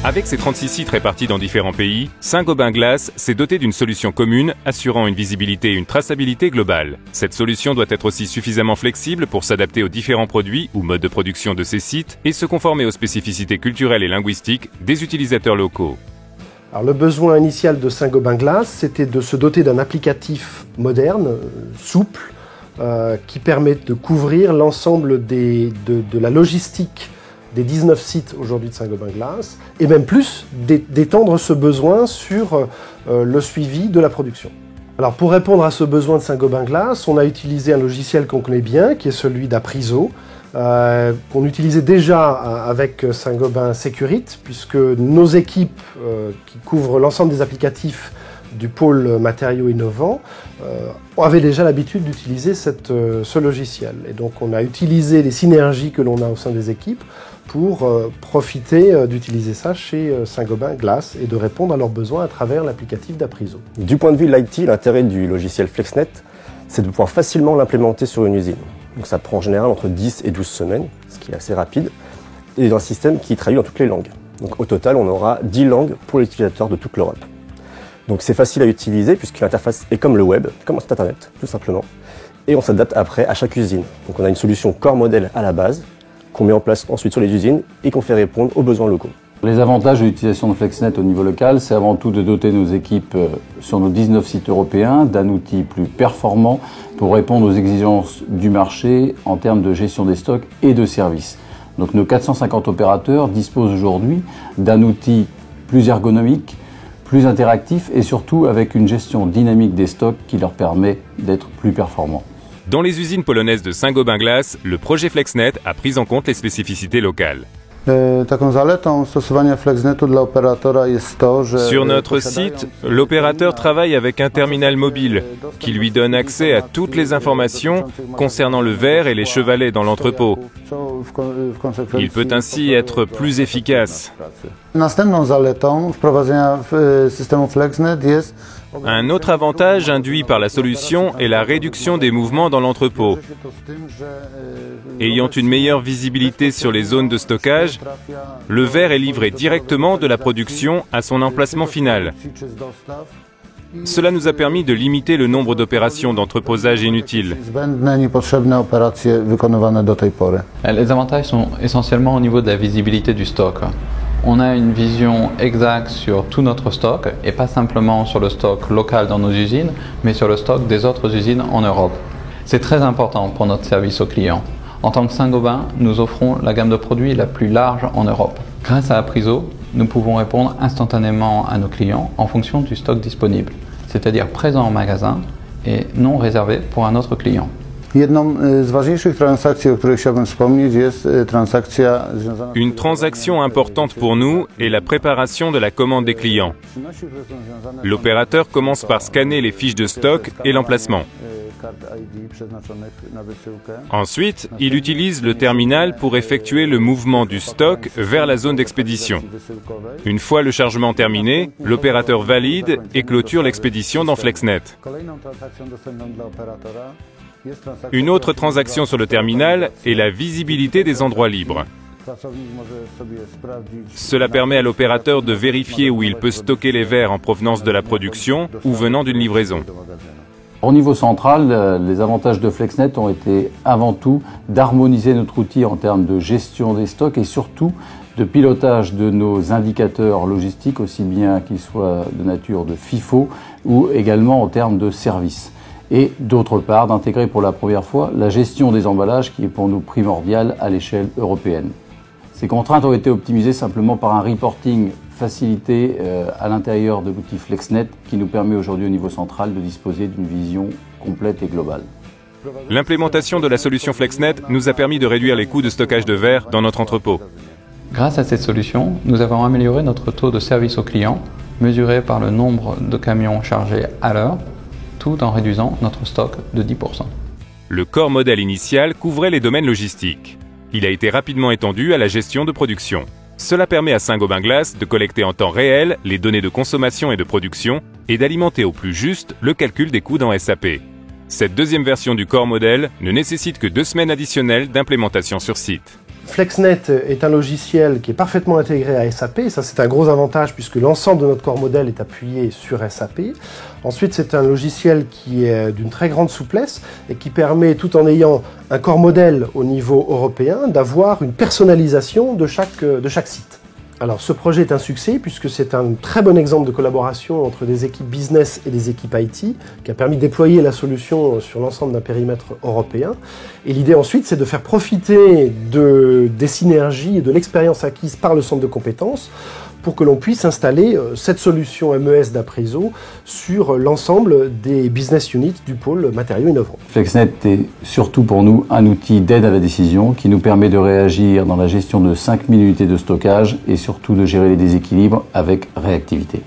Avec ses 36 sites répartis dans différents pays, Saint-Gobain Glace s'est doté d'une solution commune assurant une visibilité et une traçabilité globale. Cette solution doit être aussi suffisamment flexible pour s'adapter aux différents produits ou modes de production de ces sites et se conformer aux spécificités culturelles et linguistiques des utilisateurs locaux. Alors, le besoin initial de Saint-Gobain Glace, c'était de se doter d'un applicatif moderne, souple, qui permet de couvrir l'ensemble de la logistique des 19 sites aujourd'hui de Saint-Gobain Glace, et même plus, d'étendre ce besoin sur le suivi de la production. Alors pour répondre à ce besoin de Saint-Gobain Glace, on a utilisé un logiciel qu'on connaît bien, qui est celui d'Apriso, qu'on utilisait déjà avec Saint-Gobain Securite, puisque nos équipes qui couvrent l'ensemble des applicatifs du pôle matériaux innovants avaient déjà l'habitude d'utiliser ce logiciel. Et donc on a utilisé les synergies que l'on a au sein des équipes pour profiter d'utiliser ça chez Saint-Gobain Glace et de répondre à leurs besoins à travers l'applicatif d'Apriso. Du point de vue de l'IT, l'intérêt du logiciel FlexNet, c'est de pouvoir facilement l'implémenter sur une usine. Donc ça prend en général entre 10 et 12 semaines, ce qui est assez rapide, et dans un système qui traduit dans toutes les langues. Donc au total, on aura 10 langues pour les utilisateurs de toute l'Europe. Donc c'est facile à utiliser puisque l'interface est comme le web, comme un site internet, tout simplement. Et on s'adapte après à chaque usine. Donc on a une solution corps modèle à la base, qu'on met en place ensuite sur les usines et qu'on fait répondre aux besoins locaux. Les avantages de l'utilisation de FlexNet au niveau local, c'est avant tout de doter nos équipes sur nos 19 sites européens d'un outil plus performant pour répondre aux exigences du marché en termes de gestion des stocks et de services. Donc nos 450 opérateurs disposent aujourd'hui d'un outil plus ergonomique, plus interactif et surtout avec une gestion dynamique des stocks qui leur permet d'être plus performants. Dans les usines polonaises de Saint-Gobain Glace, le projet FlexNet a pris en compte les spécificités locales. Sur notre site, l'opérateur travaille avec un terminal mobile qui lui donne accès à toutes les informations concernant le verre et les chevalets dans l'entrepôt. Il peut ainsi être plus efficace. Un autre avantage induit par la solution est la réduction des mouvements dans l'entrepôt. Ayant une meilleure visibilité sur les zones de stockage, le verre est livré directement de la production à son emplacement final. Cela nous a permis de limiter le nombre d'opérations d'entreposage inutiles. Les avantages sont essentiellement au niveau de la visibilité du stock. On a une vision exacte sur tout notre stock et pas simplement sur le stock local dans nos usines, mais sur le stock des autres usines en Europe. C'est très important pour notre service aux clients. En tant que Saint-Gobain, nous offrons la gamme de produits la plus large en Europe. Grâce à Apriso, nous pouvons répondre instantanément à nos clients en fonction du stock disponible, c'est-à-dire présent en magasin et non réservé pour un autre client. Une transaction importante pour nous est la préparation de la commande des clients. L'opérateur commence par scanner les fiches de stock et l'emplacement. Ensuite, il utilise le terminal pour effectuer le mouvement du stock vers la zone d'expédition. Une fois le chargement terminé, l'opérateur valide et clôture l'expédition dans FlexNet. Une autre transaction sur le terminal est la visibilité des endroits libres. Cela permet à l'opérateur de vérifier où il peut stocker les verres en provenance de la production ou venant d'une livraison. Au niveau central, les avantages de FlexNet ont été avant tout d'harmoniser notre outil en termes de gestion des stocks et surtout de pilotage de nos indicateurs logistiques, aussi bien qu'ils soient de nature de FIFO ou également en termes de services. Et d'autre part, d'intégrer pour la première fois la gestion des emballages qui est pour nous primordiale à l'échelle européenne. Ces contraintes ont été optimisées simplement par un reporting facilité à l'intérieur de l'outil FlexNet qui nous permet aujourd'hui au niveau central de disposer d'une vision complète et globale. L'implémentation de la solution FlexNet nous a permis de réduire les coûts de stockage de verre dans notre entrepôt. Grâce à cette solution, nous avons amélioré notre taux de service aux clients, mesuré par le nombre de camions chargés à l'heure, tout en réduisant notre stock de 10%. Le corps modèle initial couvrait les domaines logistiques. Il a été rapidement étendu à la gestion de production. Cela permet à Saint-Gobain Glace de collecter en temps réel les données de consommation et de production et d'alimenter au plus juste le calcul des coûts dans SAP. Cette deuxième version du corps modèle ne nécessite que 2 semaines additionnelles d'implémentation sur site. FlexNet est un logiciel qui est parfaitement intégré à SAP. Ça, c'est un gros avantage puisque l'ensemble de notre corps modèle est appuyé sur SAP. Ensuite, c'est un logiciel qui est d'une très grande souplesse et qui permet, tout en ayant un corps modèle au niveau européen, d'avoir une personnalisation de chaque site. Alors, ce projet est un succès puisque c'est un très bon exemple de collaboration entre des équipes business et des équipes IT qui a permis de déployer la solution sur l'ensemble d'un périmètre européen. Et l'idée ensuite, c'est de faire profiter des synergies et de l'expérience acquise par le centre de compétences pour que l'on puisse installer cette solution MES d'Apriso sur l'ensemble des business units du pôle matériaux innovants. FlexNet est surtout pour nous un outil d'aide à la décision qui nous permet de réagir dans la gestion de 5000 unités de stockage et surtout de gérer les déséquilibres avec réactivité.